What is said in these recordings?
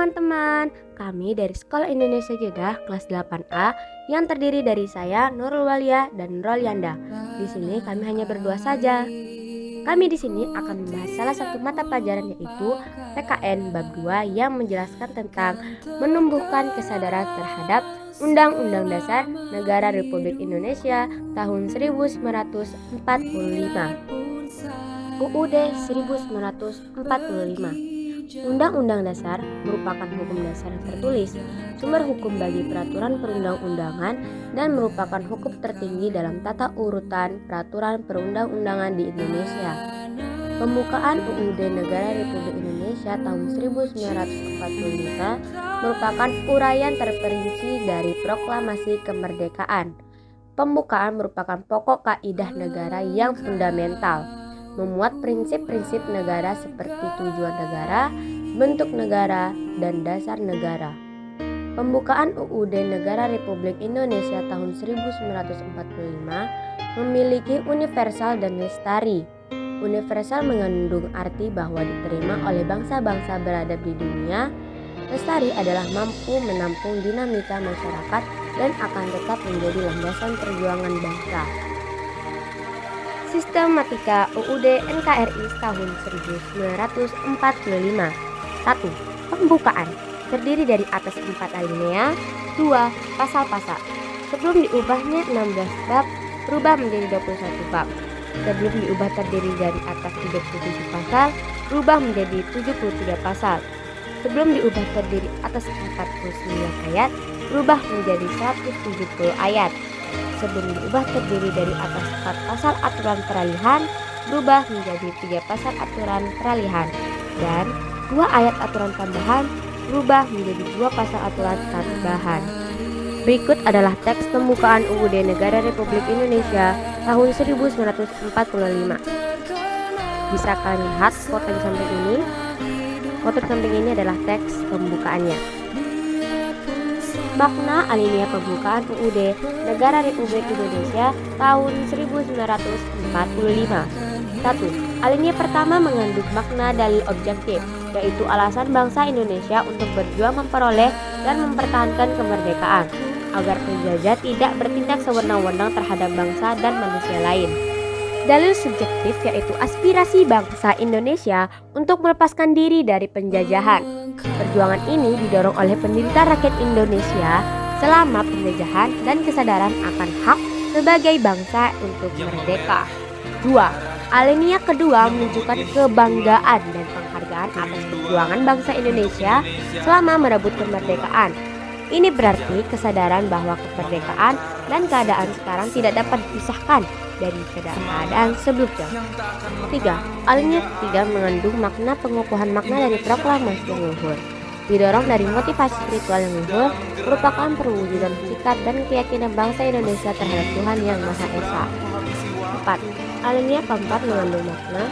teman-teman, kami dari Sekolah Indonesia Jeddah kelas 8A yang terdiri dari saya Nurul Walia dan Rolyanda. Di sini kami hanya berdua saja. Kami di sini akan membahas salah satu mata pelajaran yaitu PKN bab 2 yang menjelaskan tentang menumbuhkan kesadaran terhadap Undang-Undang Dasar Negara Republik Indonesia tahun 1945. UUD 1945. Undang-Undang Dasar merupakan hukum dasar yang tertulis, sumber hukum bagi peraturan perundang-undangan, dan merupakan hukum tertinggi dalam tata urutan peraturan perundang-undangan di Indonesia. Pembukaan UUD Negara Republik Indonesia tahun 1945 merupakan uraian terperinci dari Proklamasi Kemerdekaan. Pembukaan merupakan pokok kaidah negara yang fundamental, memuat prinsip-prinsip negara seperti tujuan negara, bentuk negara, dan dasar negara. Pembukaan UUD Negara Republik Indonesia tahun 1945 memiliki universal dan lestari. Universal mengandung arti bahwa diterima oleh bangsa-bangsa beradab di dunia. Lestari adalah mampu menampung dinamika masyarakat dan akan tetap menjadi landasan perjuangan bangsa. Sistematika UUD NKRI tahun 1945. 1. Pembukaan terdiri dari atas 4 alinea, 2. Pasal-pasal. Sebelum diubahnya 16 bab berubah menjadi 21 bab. Sebelum diubah terdiri dari atas 37 pasal berubah menjadi 73 pasal. Sebelum diubah terdiri atas 49 ayat berubah menjadi 170 ayat. Sebelum diubah terdiri dari atas 4 pasal aturan peralihan berubah menjadi 3 pasal aturan peralihan, dan 2 ayat aturan tambahan berubah menjadi 2 pasal aturan tambahan. Berikut adalah teks pembukaan UUD Negara Republik Indonesia tahun 1945. Bisa kalian lihat foto di samping ini. Foto di samping ini adalah teks pembukaannya. Makna alinea pembukaan UUD Negara Republik Indonesia tahun 1945. 1. Alinea pertama mengandung makna dalil objektif, yaitu alasan bangsa Indonesia untuk berjuang memperoleh dan mempertahankan kemerdekaan, agar penjajah tidak bertindak sewenang-wenang terhadap bangsa dan manusia lain. Dalil subjektif yaitu aspirasi bangsa Indonesia untuk melepaskan diri dari penjajahan. Perjuangan ini didorong oleh pendirian rakyat Indonesia selama penjajahan dan kesadaran akan hak sebagai bangsa untuk merdeka. 2. Alinea kedua menunjukkan kebanggaan dan penghargaan atas perjuangan bangsa Indonesia selama merebut kemerdekaan. Ini berarti kesadaran bahwa kemerdekaan dan keadaan sekarang tidak dapat dipisahkan dari keadaan sebelumnya. 3. Alinea ketiga mengandung makna pengukuhan makna dari proklamasi yang luhur. Didorong dari motivasi spiritual yang luhur, merupakan perwujudan sikap dan keyakinan bangsa Indonesia terhadap Tuhan Yang Maha Esa. 4. Alinea keempat mengandung makna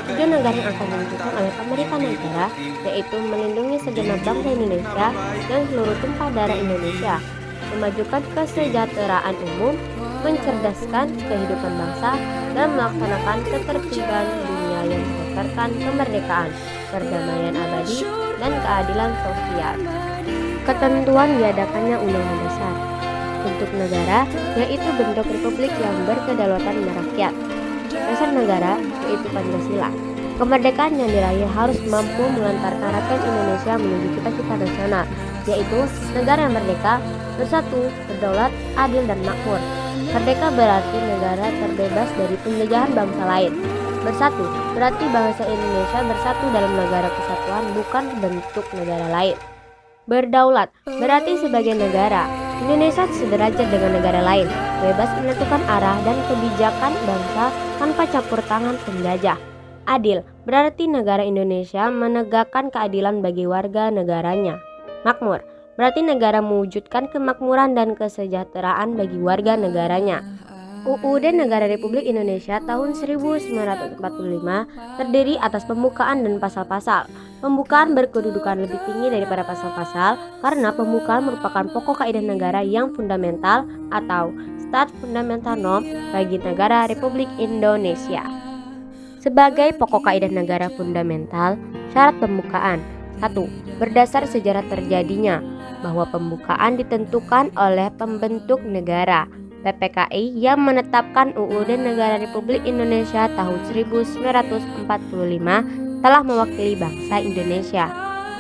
tujuan negara yang akan diwujudkan oleh pemerintah negara, yaitu melindungi segenap bangsa Indonesia dan seluruh tumpah darah Indonesia, memajukan kesejahteraan umum, mencerdaskan kehidupan bangsa, dan melaksanakan ketertiban dunia yang berdasarkan kemerdekaan, perdamaian abadi, dan keadilan sosial. Ketentuan diadakannya Undang-Undang Dasar. Bentuk negara yaitu bentuk republik yang berkedaulatan rakyat. Dasar negara yaitu Pancasila. Kemerdekaan yang diraih harus mampu mengantarkan rakyat Indonesia menuju cita-cita nasional, yaitu negara yang merdeka, bersatu, berdaulat, adil, dan makmur. Merdeka berarti negara terbebas dari penjajahan bangsa lain. Bersatu berarti bangsa Indonesia bersatu dalam negara kesatuan, bukan bentuk negara lain. Berdaulat berarti sebagai negara, Indonesia sederajat dengan negara lain, bebas menentukan arah dan kebijakan bangsa tanpa campur tangan penjajah. Adil berarti negara Indonesia menegakkan keadilan bagi warga negaranya. Makmur berarti negara mewujudkan kemakmuran dan kesejahteraan bagi warga negaranya. UUD Negara Republik Indonesia tahun 1945 terdiri atas pembukaan dan pasal-pasal. Pembukaan berkedudukan lebih tinggi daripada pasal-pasal karena pembukaan merupakan pokok kaidah negara yang fundamental atau Stat Fundamental Norm bagi negara Republik Indonesia. Sebagai pokok kaidah negara fundamental, syarat pembukaan. 1. Berdasar sejarah terjadinya, bahwa pembukaan ditentukan oleh pembentuk negara PPKI yang menetapkan UUD Negara Republik Indonesia tahun 1945 telah mewakili bangsa Indonesia.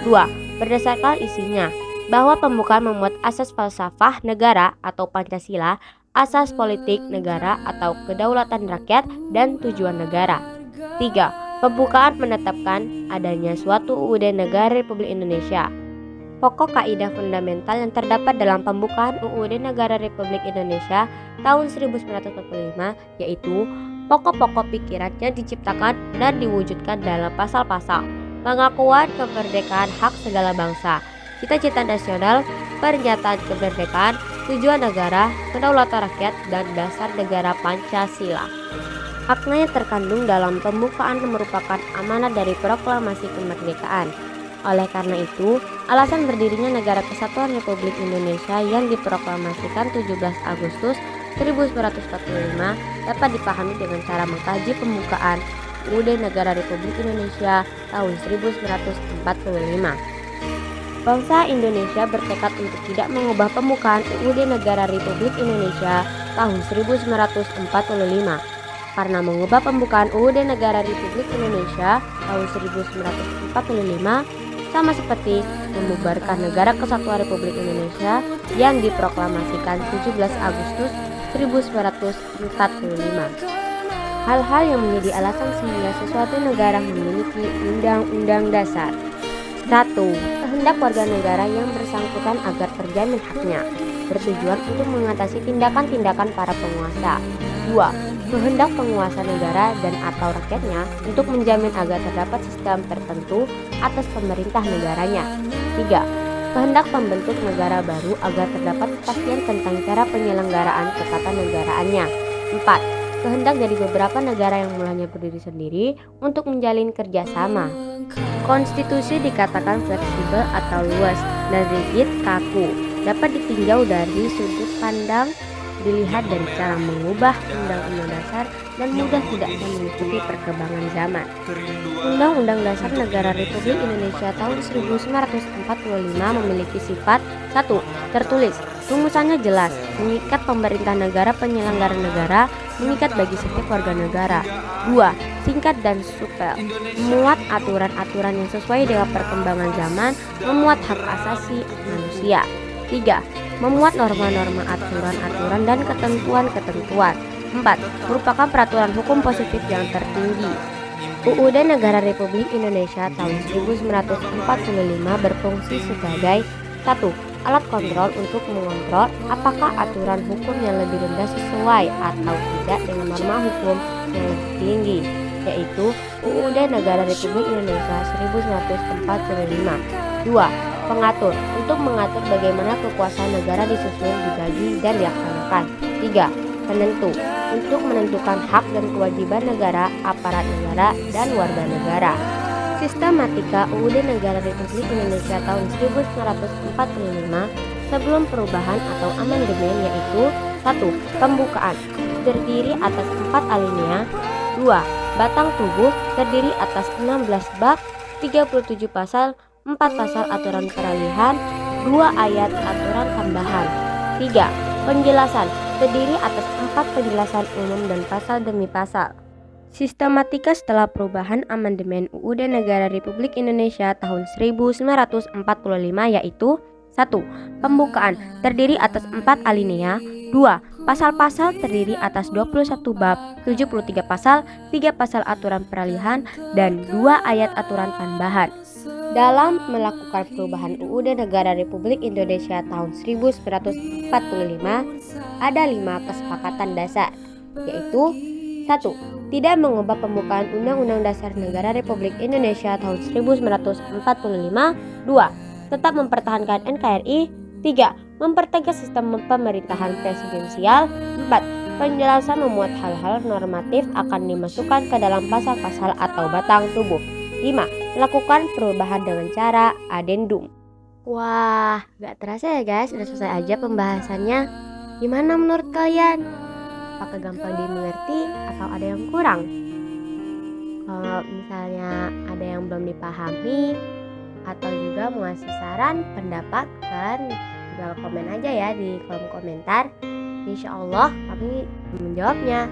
2. Berdasarkan isinya, bahwa pembukaan memuat asas falsafah negara atau Pancasila, asas politik negara atau kedaulatan rakyat dan tujuan negara. 3. Pembukaan menetapkan adanya suatu UUD Negara Republik Indonesia. Pokok kaidah fundamental yang terdapat dalam pembukaan UUD Negara Republik Indonesia tahun 1945 yaitu pokok-pokok pikirannya diciptakan dan diwujudkan dalam pasal-pasal pengakuan kemerdekaan hak segala bangsa, cita-cita nasional, pernyataan kemerdekaan, tujuan negara, kedaulatan rakyat, dan dasar negara Pancasila. Makna yang terkandung dalam pembukaan merupakan amanat dari proklamasi kemerdekaan. Oleh karena itu, alasan berdirinya Negara Kesatuan Republik Indonesia yang diproklamasikan 17 Agustus 1945 dapat dipahami dengan cara mengkaji pembukaan UUD Negara Republik Indonesia tahun 1945. Bangsa Indonesia bertekad untuk tidak mengubah pembukaan UUD Negara Republik Indonesia tahun 1945. Karena mengubah pembukaan UUD Negara Republik Indonesia tahun 1945 sama seperti membubarkan Negara Kesatuan Republik Indonesia yang diproklamasikan 17 Agustus 1945. Hal-hal yang menjadi alasan sehingga sesuatu negara memiliki undang-undang dasar. 1. Kehendak warga negara yang bersangkutan agar terjamin haknya, bertujuan untuk mengatasi tindakan-tindakan para penguasa. 2. Kehendak penguasa negara dan atau rakyatnya untuk menjamin agar terdapat sistem tertentu atas pemerintah negaranya. 3. Kehendak pembentuk negara baru agar terdapat kepastian tentang cara penyelenggaraan ketatanegaraan-nya. 4. Kehendak dari beberapa negara yang mulanya berdiri sendiri untuk menjalin kerjasama. Konstitusi dikatakan fleksibel atau luas dan rigid kaku, dapat ditinjau dari sudut pandang, dilihat dari cara mengubah undang-undang dasar dan mudah tidaknya mengikuti perkembangan zaman. Undang-Undang Dasar Negara Republik Indonesia tahun 1945 memiliki sifat 1. Tertulis, rumusannya jelas, mengikat pemerintah negara penyelenggara negara, mengikat bagi setiap warga negara. 2. Singkat dan supel, memuat aturan-aturan yang sesuai dengan perkembangan zaman, memuat hak asasi manusia. 3. Memuat norma-norma aturan-aturan dan ketentuan-ketentuan. 4. Merupakan peraturan hukum positif yang tertinggi. UUD Negara Republik Indonesia tahun 1945 berfungsi sebagai 1. Alat kontrol untuk mengontrol apakah aturan hukum yang lebih rendah sesuai atau tidak dengan norma hukum yang lebih tinggi, yaitu UUD Negara Republik Indonesia 1945. 2. Pengatur, untuk mengatur bagaimana kekuasaan negara disusun, dibagi, dan dilaksanakan. 3. Penentu, untuk menentukan hak dan kewajiban negara, aparat negara, dan warga negara. Sistematika UUD Negara Republik Indonesia tahun 1945 sebelum perubahan atau amandemen yaitu 1. Pembukaan, terdiri atas 4 alinea. 2. Batang tubuh, terdiri atas 16 bab, 37 pasal, 4 pasal aturan peralihan, 2 ayat aturan tambahan. 3. Penjelasan, terdiri atas 4 penjelasan umum dan pasal demi pasal. Sistematika setelah perubahan amandemen UUD Negara Republik Indonesia tahun 1945 yaitu 1. Pembukaan, terdiri atas 4 alinea. 2. Pasal-pasal, terdiri atas 21 bab, 73 pasal, 3 pasal aturan peralihan, dan 2 ayat aturan tambahan. Dalam melakukan perubahan UUD Negara Republik Indonesia tahun 1945 ada 5 kesepakatan dasar, yaitu 1. Tidak mengubah pembukaan Undang-Undang Dasar Negara Republik Indonesia tahun 1945. 2. Tetap mempertahankan NKRI. 3. Mempertegas sistem pemerintahan presidensial. 4. Penjelasan memuat hal-hal normatif akan dimasukkan ke dalam pasal-pasal atau batang tubuh. 5. Melakukan perubahan dengan cara adendum. Wah, gak terasa ya guys, udah selesai aja pembahasannya. Gimana menurut kalian? Apakah gampang dimengerti atau ada yang kurang? Kalau misalnya ada yang belum dipahami, atau juga mau ngasih saran, pendapat, kalian tinggal komen aja ya di kolom komentar. Insya Allah kami menjawabnya.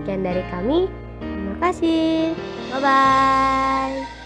Sekian dari kami. Terima kasih. Bye-bye.